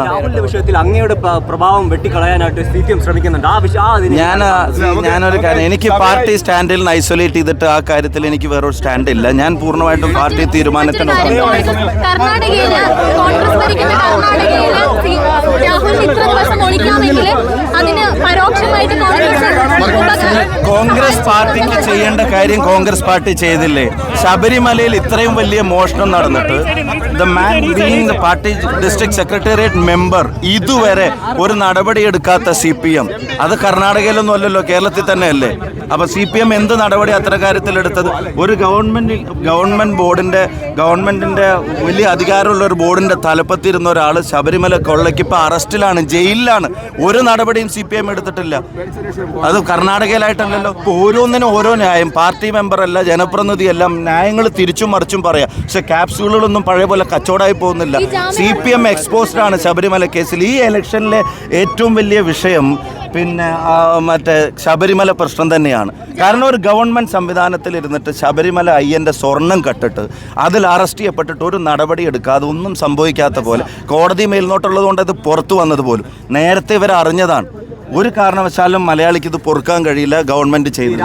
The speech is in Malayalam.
രാഹുലിന്റെ വിഷയത്തിൽ അങ്ങയുടെ പ്രഭാവം വെട്ടിക്കളയാനായിട്ട് CPM ശ്രമിക്കുന്നുണ്ട്. ഞാനൊരു കാര്യം, എനിക്ക് പാർട്ടി സ്റ്റാൻഡിൽ നിന്ന് ഐസൊലേറ്റ് ചെയ്തിട്ട് ആ കാര്യത്തിൽ എനിക്ക് വേറൊരു സ്റ്റാൻഡ് ഇല്ല. ഞാൻ പൂർണ്ണമായിട്ടും പാർട്ടി തീരുമാനത്തിനൊപ്പം. കോൺഗ്രസ് പാർട്ടിക്ക് ചെയ്യേണ്ട കാര്യം കോൺഗ്രസ് പാർട്ടി ചെയ്തില്ലേ? ശബരിമലയിൽ ഇത്രയും വലിയ മോഷണം നടന്നിട്ട് the man being the party district secretariat member ഇതുവരെ ഒരു നടപടി എടുക്കാത്ത CPM, അത് കർണാടകയിലൊന്നും അല്ലല്ലോ, കേരളത്തിൽ തന്നെയല്ലേ. അപ്പൊ CPM എന്ത് നടപടി അത്ര കാര്യത്തിൽ എടുത്തത്? ഒരു ഗവൺമെന്റിന്റെ വലിയ അധികാരമുള്ള ഒരു ബോർഡിന്റെ തലപ്പത്തിരുന്ന ഒരാൾ ശബരിമല കൊള്ളയ്ക്ക് ഇപ്പൊ അറസ്റ്റിലാണ്, ജയിലിലാണ്. ഒരു നടപടിയും CPM എടുത്തിട്ടില്ല. അത് കർണാടകയിലായിട്ടല്ലല്ലോ. ഓരോന്നിനും ഓരോ ന്യായം. പാർട്ടി മെമ്പർ അല്ല, ജനപ്രതിനിധി എല്ലാം ന്യായങ്ങൾ തിരിച്ചും മറിച്ചും പറയാം. പക്ഷെ ക്യാപ്സ്യൂളുകളൊന്നും പഴയ പോലെ കച്ചവടമായി പോകുന്നില്ല. CPM എക്സ്പോസ്ഡ് ആണ് ശബരിമല കേസിൽ. ഈ ഇലക്ഷനിലെ ഏറ്റവും വലിയ വിഷയം പിന്നെ മറ്റേ ശബരിമല പ്രശ്നം തന്നെയാണ്. കാരണം ഒരു ഗവൺമെൻറ് സംവിധാനത്തിൽ ഇരുന്നിട്ട് ശബരിമല അയ്യൻ്റെ സ്വർണം കട്ടിട്ട് അതിൽ അറസ്റ്റ് ചെയ്യപ്പെട്ടിട്ട് ഒരു നടപടി എടുക്കാതെ ഒന്നും സംഭവിക്കാത്ത പോലെ കോടതി മേൽനോട്ടുള്ളത് കൊണ്ട് അത് പുറത്തു വന്നതുപോലും നേരത്തെ ഇവർ അറിഞ്ഞതാണ്. ഒരു കാരണവശാലും മലയാളിക്ക് ഇത് പൊറുക്കാൻ കഴിയില്ല. ഗവൺമെൻറ് ചെയ്തു.